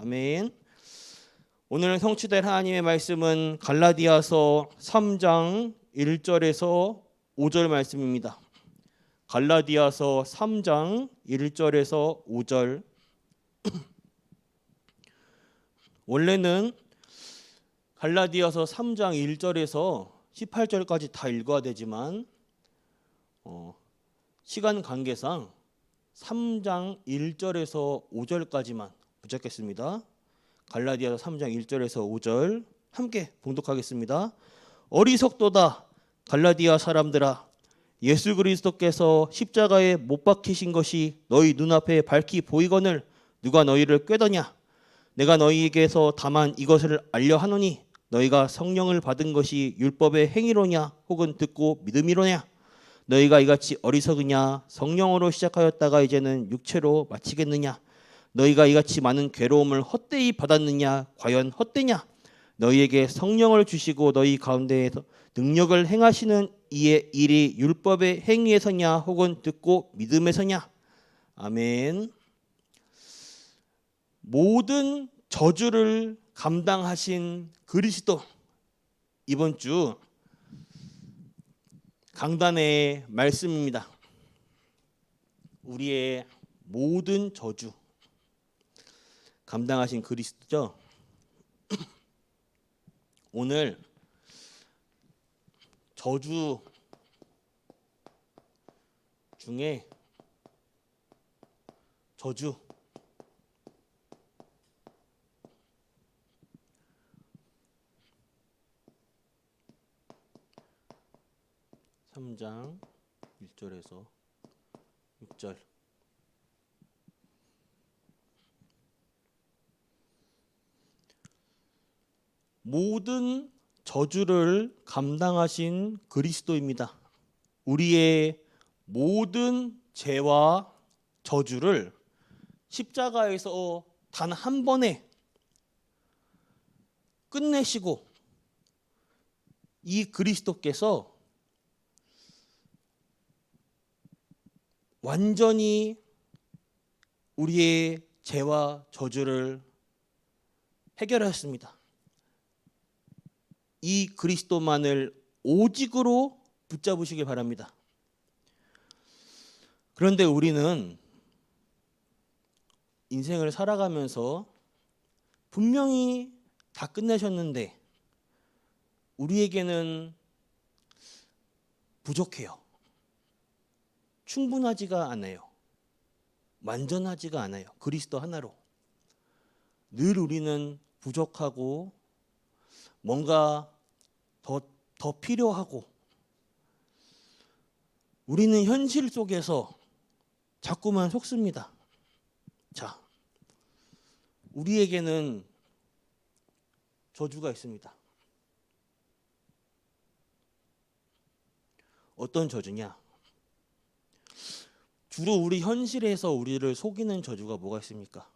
아멘. 오늘 성취될 하나님의 말씀은 갈라디아서 3장 1절에서 5절 말씀입니다. 갈라디아서 3장 1절에서 5절. 원래는 갈라디아서 3장 1절에서 18절까지 다 읽어야 되지만 시간 관계상 3장 1절에서 5절까지만 붙잡겠습니다. 갈라디아서 3장 1절에서 5절 함께 봉독하겠습니다. 어리석도다 갈라디아 사람들아, 예수 그리스도께서 십자가에 못 박히신 것이 너희 눈앞에 밝히 보이거늘 누가 너희를 꾀더냐? 내가 너희에게서 다만 이것을 알려 하노니 너희가 성령을 받은 것이 율법의 행위로냐 혹은 듣고 믿음이로냐? 너희가 이같이 어리석으냐? 성령으로 시작하였다가 이제는 육체로 마치겠느냐? 너희가 이같이 많은 괴로움을 헛되이 받았느냐? 과연 헛되냐? 너희에게 성령을 주시고 너희 가운데에서 능력을 행하시는 이의 일이 율법의 행위에서냐 혹은 듣고 믿음에서냐? 아멘. 모든 저주를 감당하신 그리스도, 이번 주 강단의 말씀입니다. 우리의 모든 저주 감당하신 그리스도죠. 오늘 저주 중에 저주 3장 1절에서 6절. 모든 저주를 감당하신 그리스도입니다. 우리의 모든 죄와 저주를 십자가에서 단 한 번에 끝내시고 이 그리스도께서 완전히 우리의 죄와 저주를 해결하였습니다. 이 그리스도만을 오직으로 붙잡으시길 바랍니다. 그런데 우리는 인생을 살아가면서 분명히 다 끝내셨는데 우리에게는 부족해요. 충분하지가 않아요. 완전하지가 않아요. 그리스도 하나로. 늘 우리는 부족하고 뭔가 더 필요하고, 우리는 현실 속에서 자꾸만 속습니다. 자, 우리에게는 저주가 있습니다. 어떤 저주냐? 주로 우리 현실에서 우리를 속이는 저주가 뭐가 있습니까?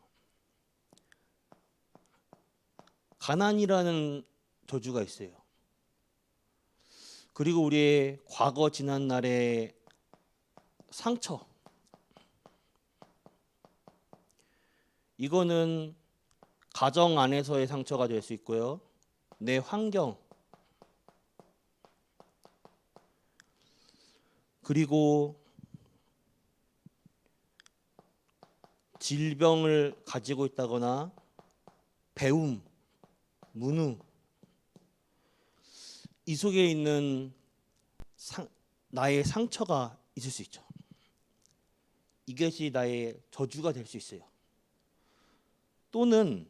가난이라는 저주가 있어요. 그리고 우리의 과거 지난 날의 상처, 이거는 가정 안에서의 상처가 될 수 있고요. 내 환경, 그리고 질병을 가지고 있다거나 배움, 무능, 이 속에 있는 나의 상처가 있을 수 있죠. 이것이 나의 저주가 될 수 있어요. 또는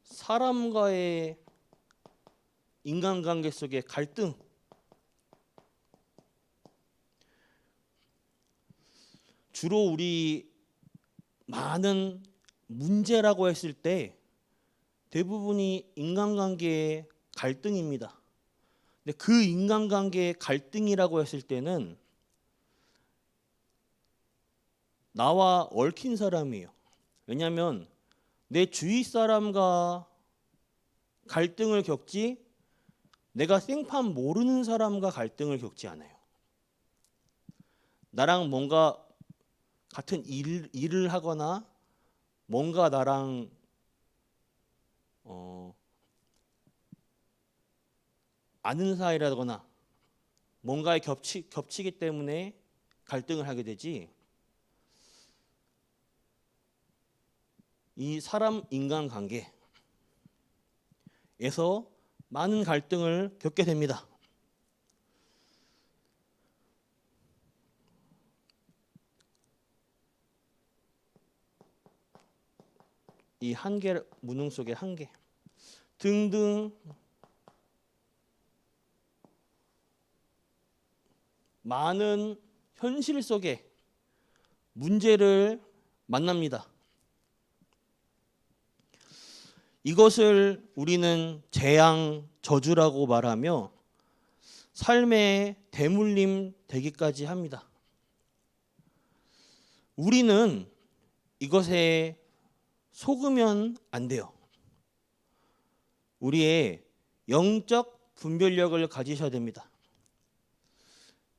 사람과의 인간관계 속의 갈등, 주로 우리 많은 문제라고 했을 때 대부분이 인간관계의 갈등입니다. 근데 그 인간관계의 갈등이라고 했을 때는 나와 얽힌 사람이에요. 왜냐하면 내 주위 사람과 갈등을 겪지 내가 생판 모르는 사람과 갈등을 겪지 않아요. 나랑 뭔가 같은 일을 하거나 뭔가 나랑 아는 사이라거나 뭔가에 겹치기 때문에 갈등을 하게 되지, 이 사람 인간 관계에서 많은 갈등을 겪게 됩니다. 이 한계, 무능 속의 한계 등등 많은 현실 속의 문제를 만납니다. 이것을 우리는 재앙, 저주라고 말하며 삶의 대물림 되기까지 합니다. 우리는 이것에 속으면 안 돼요. 우리의 영적 분별력을 가지셔야 됩니다.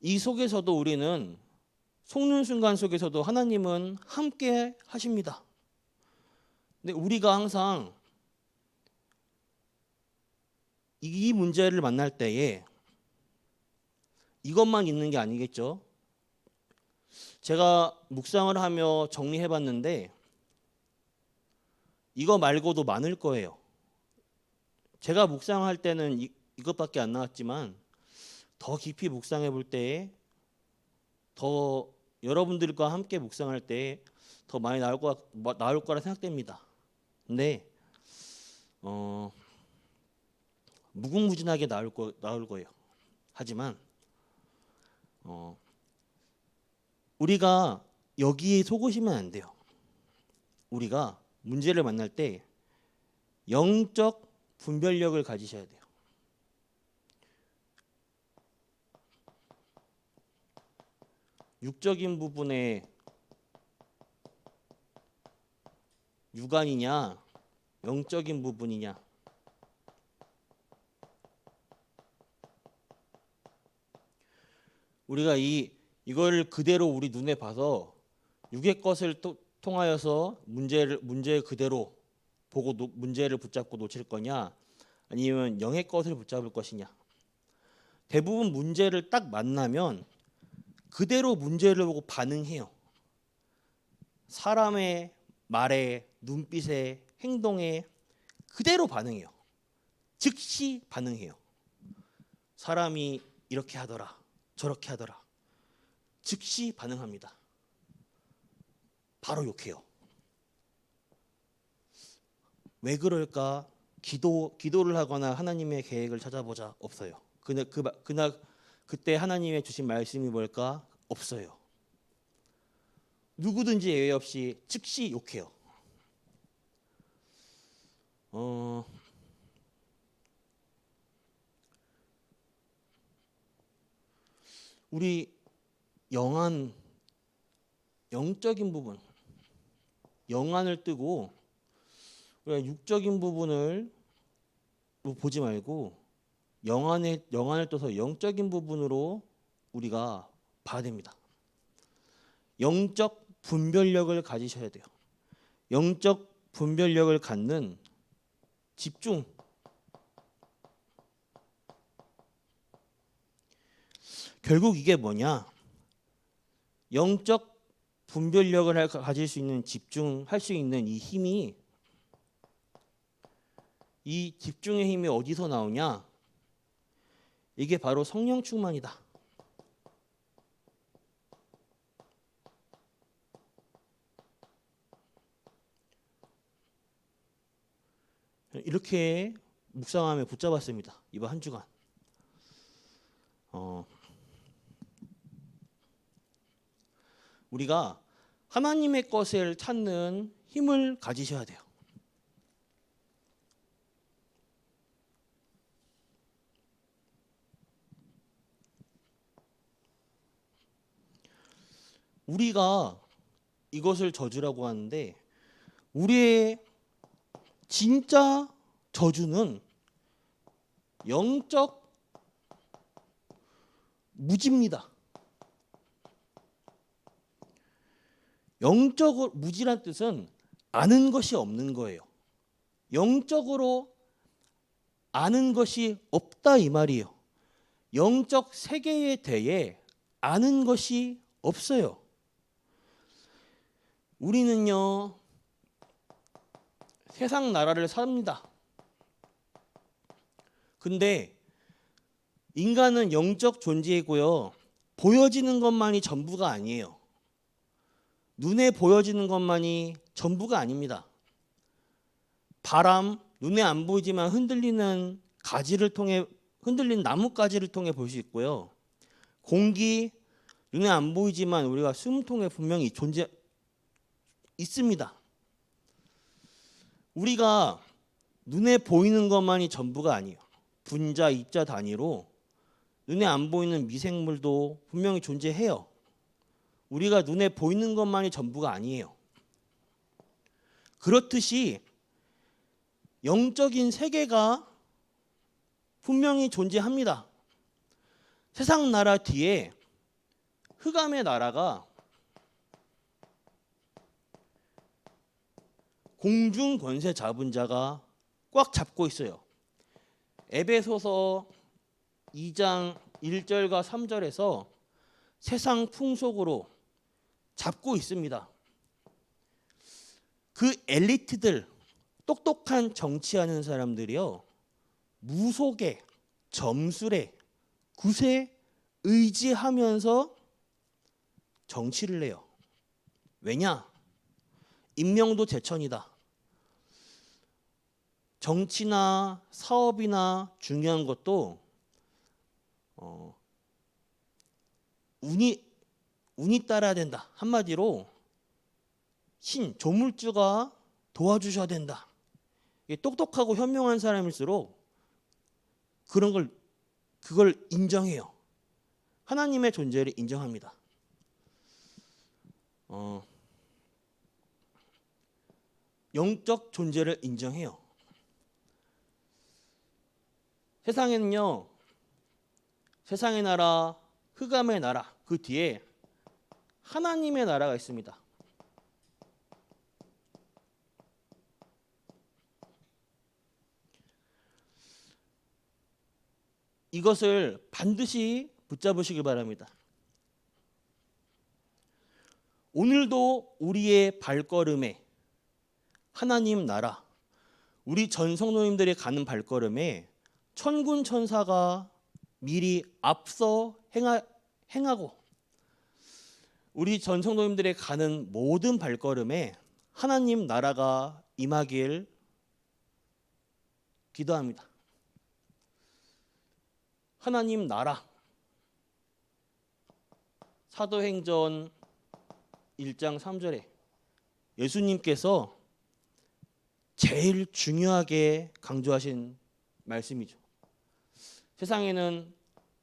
이 속에서도 우리는 속는 순간 속에서도 하나님은 함께 하십니다. 근데 우리가 항상 이 문제를 만날 때에 이것만 있는 게 아니겠죠. 제가 묵상을 하며 정리해 봤는데 이거 말고도 많을 거예요. 제가 묵상할 때는 이것밖에 안 나왔지만 더 깊이 묵상해 볼 때에 더 여러분들과 함께 묵상할 때에 더 많이 나올 거라 생각됩니다. 근데 무궁무진하게 나올 거예요. 하지만 우리가 여기에 속으시면 안 돼요. 우리가 문제를 만날 때 영적 분별력을 가지셔야 돼요. 육적인 부분에 육안이냐, 영적인 부분이냐. 우리가 이걸 그대로 우리 눈에 봐서 육의 것을 통하여서 문제를 그대로 보고 문제를 붙잡고 놓칠 거냐, 아니면 영의 것을 붙잡을 것이냐. 대부분 문제를 딱 만나면 그대로 문제를 보고 반응해요. 사람의 말에, 눈빛에, 행동에 그대로 반응해요. 즉시 반응해요. 사람이 이렇게 하더라, 저렇게 하더라. 즉시 반응합니다. 바로 욕해요. 왜 그럴까? 기도를 하거나 하나님의 계획을 찾아보자. 없어요. 그때 하나님의 주신 말씀이 뭘까? 없어요. 누구든지 예외 없이 즉시 욕해요. 우리 영적인 부분, 영안을 뜨고 우리가 육적인 부분을 보지 말고 영안을 떠서 영적인 부분으로 우리가 봐야 됩니다. 영적 분별력을 가지셔야 돼요. 영적 분별력을 갖는 집중. 결국 이게 뭐냐? 영적 분별력을 가질 수 있는, 집중할 수 있는 이 힘이, 이 집중의 힘이 어디서 나오냐? 이게 바로 성령 충만이다. 이렇게 묵상하며 붙잡았습니다. 이번 한 주간. 우리가 하나님의 것을 찾는 힘을 가지셔야 돼요. 우리가 이것을 저주라고 하는데, 우리의 진짜 저주는 영적 무지입니다. 영적으로 무지란 뜻은 아는 것이 없는 거예요. 영적으로 아는 것이 없다 이 말이에요. 영적 세계에 대해 아는 것이 없어요. 우리는요, 세상 나라를 삽니다. 근데 인간은 영적 존재이고요. 보여지는 것만이 전부가 아니에요. 눈에 보여지는 것만이 전부가 아닙니다. 바람, 눈에 안 보이지만 흔들리는 가지를 통해, 흔들리는 나뭇가지를 통해 볼 수 있고요. 공기, 눈에 안 보이지만 우리가 숨통에 분명히 존재 있습니다. 우리가 눈에 보이는 것만이 전부가 아니에요. 분자, 입자 단위로 눈에 안 보이는 미생물도 분명히 존재해요. 우리가 눈에 보이는 것만이 전부가 아니에요. 그렇듯이 영적인 세계가 분명히 존재합니다. 세상 나라 뒤에 흑암의 나라가 공중 권세 잡은 자가 꽉 잡고 있어요. 에베소서 2장 1절과 3절에서 세상 풍속으로 잡고 있습니다. 그 엘리트들, 똑똑한 정치하는 사람들이요, 무속에, 점술에, 굿에 의지하면서 정치를 해요. 왜냐? 임명도 제천이다. 정치나 사업이나 중요한 것도 운이 따라야 된다. 한마디로 신, 조물주가 도와주셔야 된다. 똑똑하고 현명한 사람일수록 그걸 인정해요. 하나님의 존재를 인정합니다. 영적 존재를 인정해요. 세상에는요, 세상의 나라, 흑암의 나라, 그 뒤에 하나님의 나라가 있습니다. 이것을 반드시 붙잡으시길 바랍니다. 오늘도 우리의 발걸음에 하나님 나라, 우리 전 성도님들이 가는 발걸음에 천군 천사가 미리 앞서 행하고 우리 전 성도님들이 가는 모든 발걸음에 하나님 나라가 임하길 기도합니다. 하나님 나라, 사도행전 1장 3절에 예수님께서 제일 중요하게 강조하신 말씀이죠. 세상에는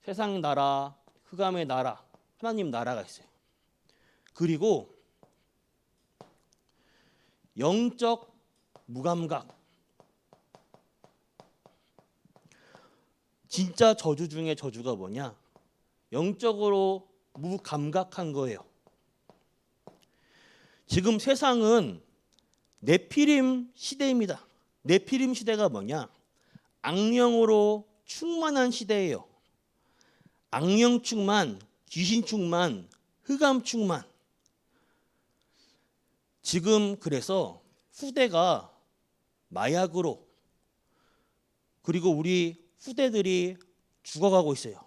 세상 나라, 흑암의 나라, 하나님 나라가 있어요. 그리고 영적 무감각, 진짜 저주 중에 저주가 뭐냐? 영적으로 무감각한 거예요. 지금 세상은 네피림 시대입니다. 네피림 시대가 뭐냐? 악령으로 충만한 시대예요. 악령 충만, 귀신 충만, 흑암 충만. 지금 그래서 후대가 마약으로, 그리고 우리 후대들이 죽어가고 있어요.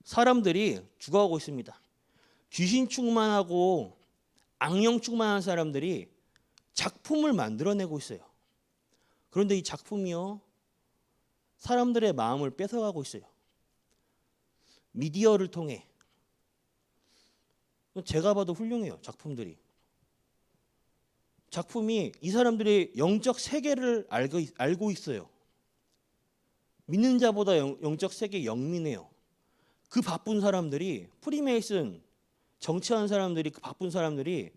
사람들이 죽어가고 있습니다. 귀신 충만하고 악령 충만한 사람들이 작품을 만들어내고 있어요. 그런데 이 작품이요, 사람들의 마음을 뺏어가고 있어요. 미디어를 통해. 제가 봐도 훌륭해요, 작품들이. 작품이 이 사람들이 영적 세계를 알고 있어요. 믿는 자보다 영적 세계에 영민해요. 그 바쁜 사람들이, 프리메이슨, 정치하는 사람들이, 그 바쁜 사람들이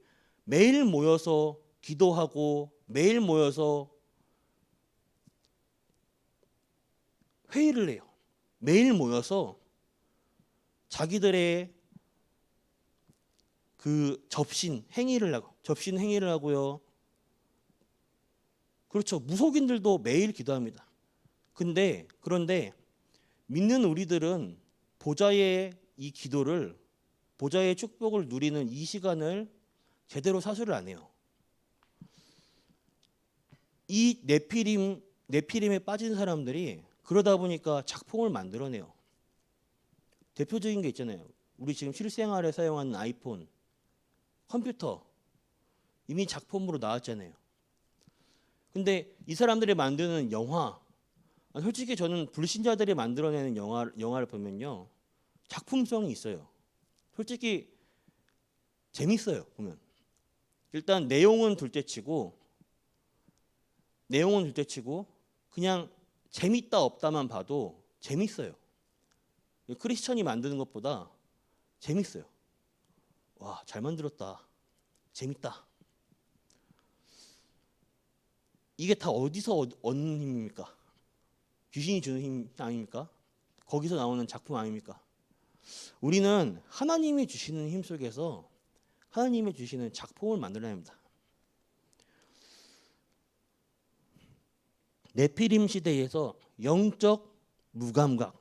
매일 모여서 기도하고 매일 모여서 회의를 해요. 매일 모여서 자기들의 그 접신 행위를 하고요. 그렇죠. 무속인들도 매일 기도합니다. 그런데 믿는 우리들은 보좌의 이 기도를, 보좌의 축복을 누리는 이 시간을 제대로 사수를 안 해요. 이 네피림에 빠진 사람들이 그러다 보니까 작품을 만들어내요. 대표적인 게 있잖아요. 우리 지금 실생활에 사용하는 아이폰, 컴퓨터 이미 작품으로 나왔잖아요. 근데 이 사람들이 만드는 영화, 솔직히 저는 불신자들이 만들어내는 영화를 보면요, 작품성이 있어요. 솔직히 재밌어요, 보면. 일단 내용은 둘째치고 그냥 재밌다 없다만 봐도 재밌어요. 크리스천이 만드는 것보다 재밌어요. 와, 잘 만들었다. 재밌다. 이게 다 어디서 얻는 힘입니까? 귀신이 주는 힘 아닙니까? 거기서 나오는 작품 아닙니까? 우리는 하나님이 주시는 힘 속에서 하나님이 주시는 작품을 만들어야 합니다. 네피림 시대에서 영적 무감각,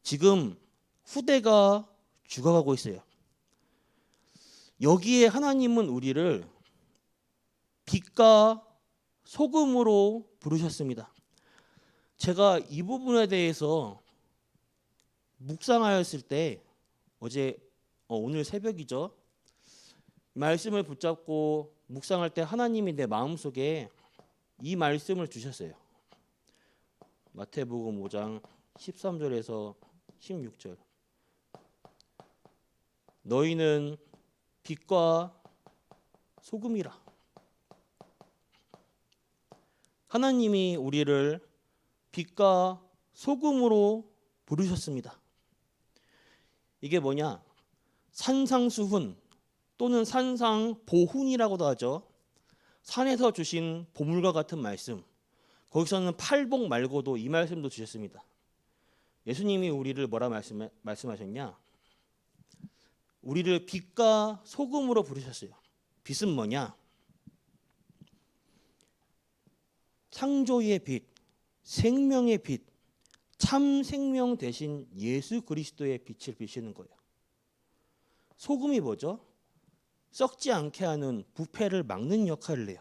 지금 후대가 죽어가고 있어요. 여기에 하나님은 우리를 빛과 소금으로 부르셨습니다. 제가 이 부분에 대해서 묵상하였을 때 오늘 새벽이죠. 말씀을 붙잡고 묵상할 때 하나님이 내 마음속에 이 말씀을 주셨어요. 마태복음 5장 13절에서 16절. 너희는 빛과 소금이라. 하나님이 우리를 빛과 소금으로 부르셨습니다. 이게 뭐냐? 산상수훈 또는 산상보훈이라고도 하죠. 산에서 주신 보물과 같은 말씀. 거기서는 팔복 말고도 이 말씀도 주셨습니다. 예수님이 우리를 뭐라 말씀하셨냐? 우리를 빛과 소금으로 부르셨어요. 빛은 뭐냐? 창조의 빛, 생명의 빛, 참 생명 대신 예수 그리스도의 빛을 비추는 거예요. 소금이 뭐죠? 썩지 않게 하는 부패를 막는 역할을 해요.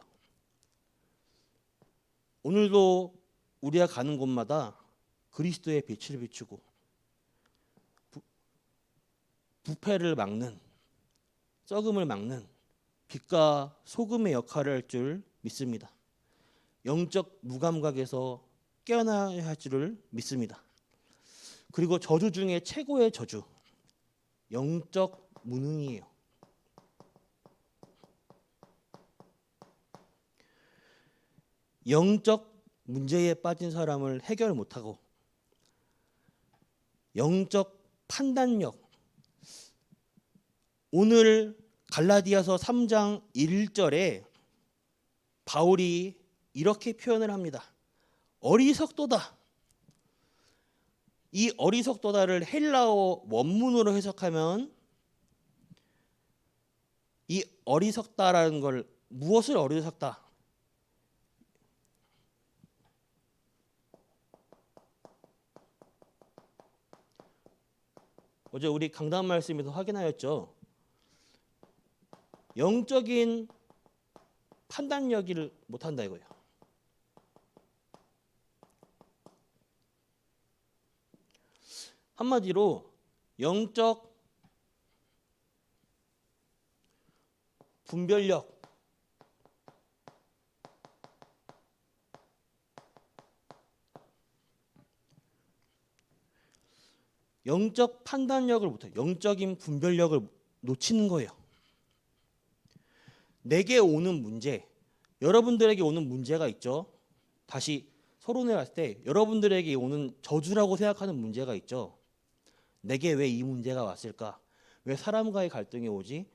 오늘도 우리가 가는 곳마다 그리스도의 빛을 비추고 부패를 막는, 썩음을 막는 빛과 소금의 역할을 할 줄 믿습니다. 영적 무감각에서 깨어나야 할 줄을 믿습니다. 그리고 저주 중에 최고의 저주, 영적 무능이에요. 영적 문제에 빠진 사람을 해결 못하고 영적 판단력, 오늘 갈라디아서 3장 1절에 바울이 이렇게 표현을 합니다. 어리석도다. 이 어리석도다를 헬라어 원문으로 해석하면 이 어리석다라는 걸, 무엇을 어리석다? 어제 우리 강단 말씀에서 확인하였죠. 영적인 판단력을 못한다 이거예요. 한마디로 영적 분별력, 영적 판단력을 못해요. 영적인 분별력을 놓치는 거예요. 내게 오는 문제, 여러분들에게 오는 문제가 있죠. 다시 서론에 왔을 때 여러분들에게 오는 저주라고 생각하는 문제가 있죠. 내게 왜 이 문제가 왔을까? 왜 사람과의 갈등이 오지?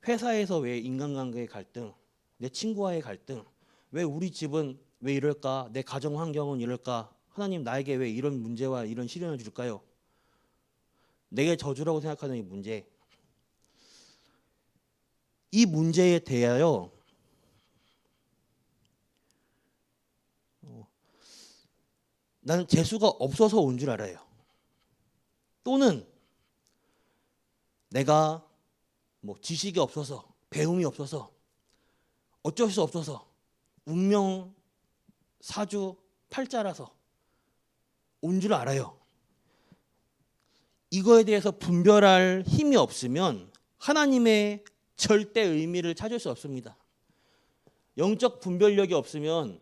회사에서 왜 인간관계의 갈등? 내 친구와의 갈등? 왜 우리 집은 왜 이럴까? 내 가정 환경은 이럴까? 하나님 나에게 왜 이런 문제와 이런 시련을 줄까요? 내게 저주라고 생각하는 이 문제에 대하여 나는 재수가 없어서 온 줄 알아요. 또는 내가 뭐 지식이 없어서, 배움이 없어서, 어쩔 수 없어서, 운명 사주 팔자라서 온 줄 알아요. 이거에 대해서 분별할 힘이 없으면 하나님의 절대 의미를 찾을 수 없습니다. 영적 분별력이 없으면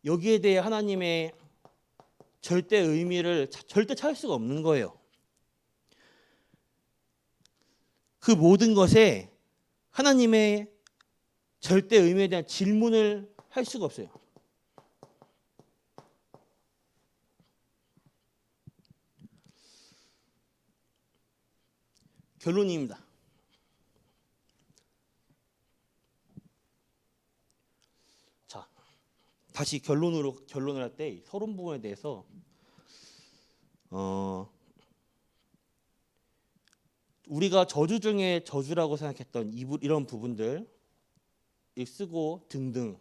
여기에 대해 하나님의 절대 의미를 절대 찾을 수가 없는 거예요. 그 모든 것에 하나님의 절대 의미에 대한 질문을 할 수가 없어요. 결론입니다. 자, 다시 결론을 할 때 서론 부분에 대해서 우리가 저주 중에 저주라고 생각했던 이런 부분들 쓰고 등등,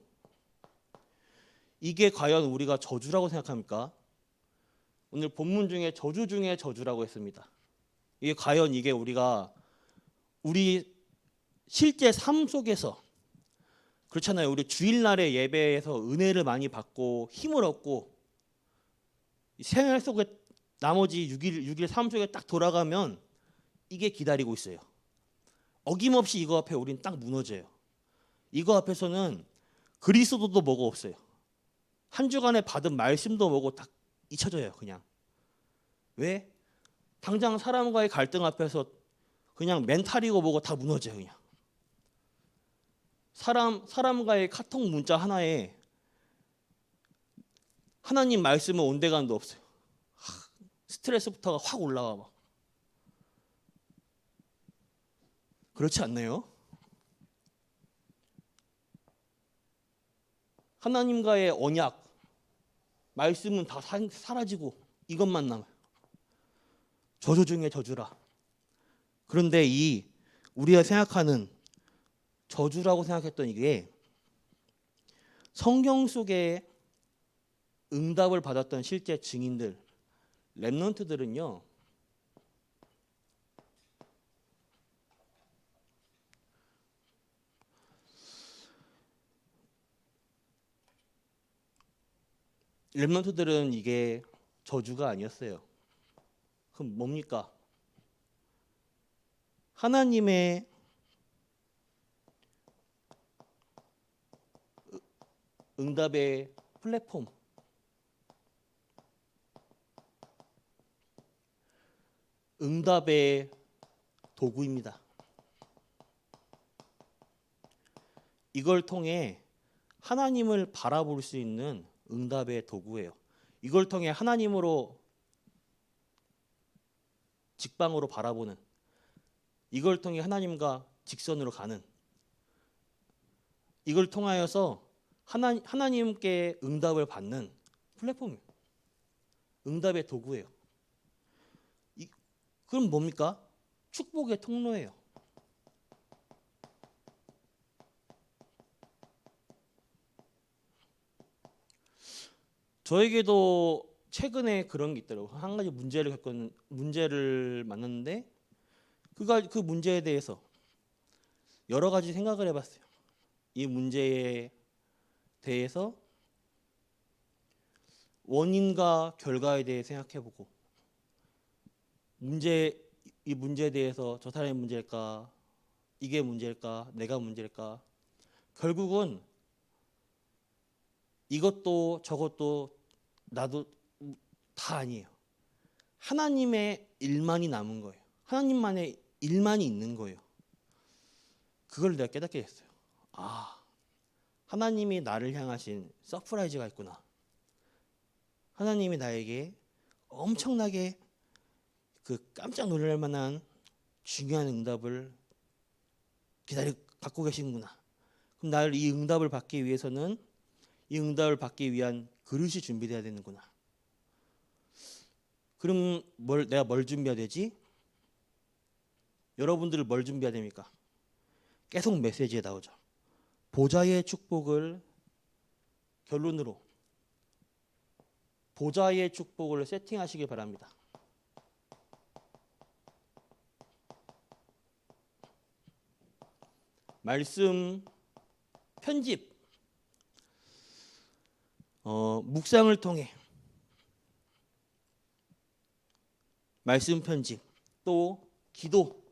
이게 과연 우리가 저주라고 생각합니까? 오늘 본문 중에 저주 중에 저주라고 했습니다. 이게 과연 우리 실제 삶 속에서 그렇잖아요. 우리 주일날에 예배에서 은혜를 많이 받고 힘을 얻고 생활 속에 나머지 6일 삶 속에 딱 돌아가면 이게 기다리고 있어요. 어김없이 이거 앞에 우린 딱 무너져요. 이거 앞에서는 그리스도도 뭐가 없어요. 한 주간에 받은 말씀도 뭐고 딱 잊혀져요. 그냥. 왜? 당장 사람과의 갈등 앞에서 그냥 멘탈이고 뭐고 다 무너져요. 그냥. 사람과의 카톡 문자 하나에 하나님 말씀은 온데간도 없어요. 스트레스부터가 확 올라와 막. 그렇지 않나요? 하나님과의 언약, 말씀은 다 사라지고 이것만 남아요. 저주 중에 저주라. 그런데 우리가 생각하는 저주라고 생각했던 이게 성경 속에 응답을 받았던 실제 증인들, 렘넌트들은요, 이게 저주가 아니었어요. 그럼 뭡니까? 하나님의 응답의 플랫폼, 응답의 도구입니다. 이걸 통해 하나님을 바라볼 수 있는 응답의 도구예요. 이걸 통해 하나님으로 직방으로 바라보는, 이걸 통해 하나님과 직선으로 가는, 이걸 통하여서 하나님께 응답을 받는 플랫폼이에요. 응답의 도구예요. 그럼 뭡니까? 축복의 통로예요. 저에게도 최근에 그런 게 있더라고요. 한 가지 문제를 만났는데 그 문제에 대해서 여러 가지 생각을 해봤어요. 이 문제에 대해서 원인과 결과에 대해 생각해보고 이 문제에 대해서 저 사람의 문제일까? 이게 문제일까? 내가 문제일까? 결국은 이것도 저것도 나도 다 아니에요. 하나님의 일만이 남은 거예요. 하나님만의 일만이 있는 거예요. 그걸 내가 깨닫게 됐어요. 하나님이 나를 향하신 서프라이즈가 있구나. 하나님이 나에게 엄청나게 그 깜짝 놀랄 만한 중요한 응답을 갖고 계시는구나. 그럼 나를 이 응답을 받기 위해서는 이 응답을 받기 위한 그릇이 준비돼야 되는구나. 그럼 내가 뭘 준비해야 되지? 여러분들 뭘 준비해야 됩니까? 계속 메시지에 나오죠. 보좌의 축복을 결론으로 보좌의 축복을 세팅하시기 바랍니다. 말씀 편집, 묵상을 통해 말씀 편집, 또 기도,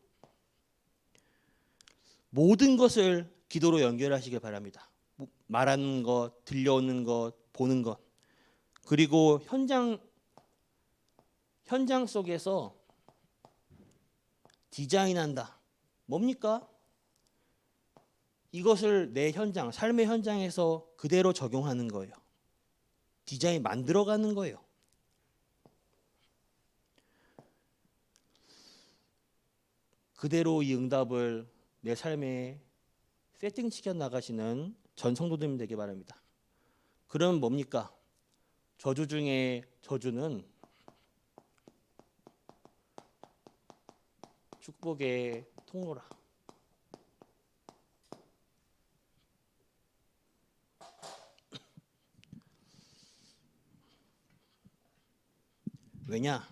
모든 것을 기도로 연결하시길 바랍니다. 말하는 것, 들려오는 것, 보는 것, 그리고 현장 속에서 디자인한다. 뭡니까? 이것을 내 현장, 삶의 현장에서 그대로 적용하는 거예요. 디자인 만들어가는 거예요. 그대로 이 응답을 내 삶에 세팅시켜 나가시는 전 성도님 되기 바랍니다. 그럼 뭡니까? 저주 중에 저주는 축복의 통로라. 왜냐?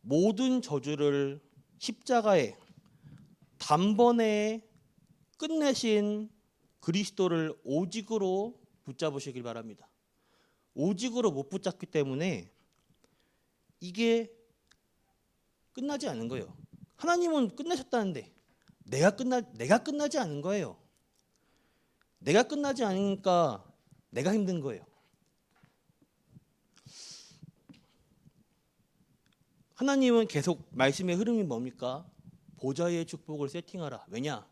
모든 저주를 십자가에 단번에 끝내신 그리스도를 오직으로 붙잡으시길 바랍니다. 오직으로 못 붙잡기 때문에 이게 끝나지 않은 거예요. 하나님은 끝내셨다는데 내가 끝나지 않은 거예요. 내가 끝나지 않으니까 내가 힘든 거예요. 하나님은 계속 말씀의 흐름이 뭡니까? 보좌의 축복을 세팅하라. 왜냐?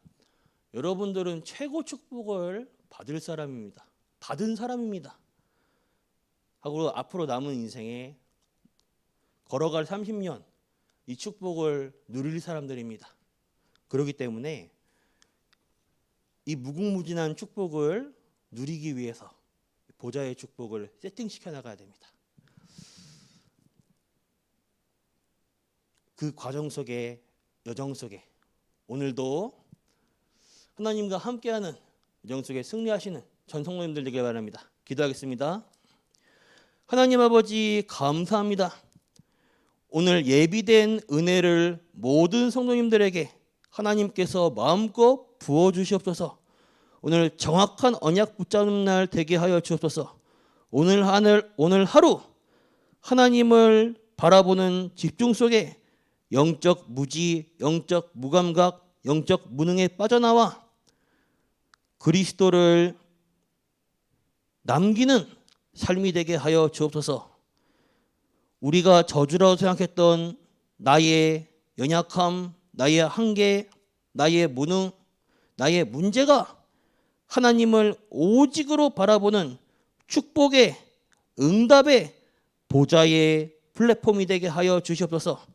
여러분들은 최고 축복을 받을 사람입니다. 받은 사람입니다. 하고 앞으로 남은 인생에 걸어갈 30년 이 축복을 누릴 사람들입니다. 그렇기 때문에 이 무궁무진한 축복을 누리기 위해서 보좌의 축복을 세팅시켜 나가야 됩니다. 그 과정 속에, 여정 속에 오늘도 하나님과 함께하는 여정 속에 승리하시는 전 성도님들 되길 바랍니다. 기도하겠습니다. 하나님 아버지 감사합니다. 오늘 예비된 은혜를 모든 성도님들에게 하나님께서 마음껏 부어주시옵소서. 오늘 정확한 언약 붙잡는 날 되게 하여 주옵소서. 오늘 하루 하나님을 바라보는 집중 속에 영적 무지, 영적 무감각, 영적 무능에 빠져나와 그리스도를 남기는 삶이 되게 하여 주옵소서. 우리가 저주라고 생각했던 나의 연약함, 나의 한계, 나의 무능, 나의 문제가 하나님을 오직으로 바라보는 축복의 응답의 보좌의 플랫폼이 되게 하여 주시옵소서.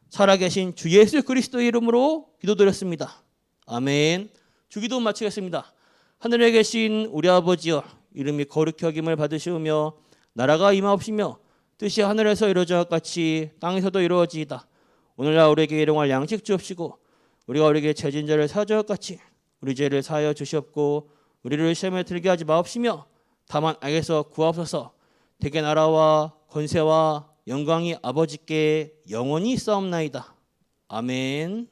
살아계신 주 예수 그리스도의 이름으로 기도드렸습니다. 아멘. 주기도 마치겠습니다. 하늘에 계신 우리 아버지여, 이름이 거룩히 여김을 받으시오며 나라가 임하옵시며 뜻이 하늘에서 이루어져 같이 땅에서도 이루어지이다. 오늘날 우리에게 일용할 양식 주옵시고 우리가 우리에게 죄진 자를 사하여 같이 우리 죄를 사하여 주시옵고 우리를 시험에 들게 하지 마옵시며 다만 악에서 구하옵소서. 대개 나라와 권세와 영광이 아버지께 영원히 있사옵나이다. 아멘.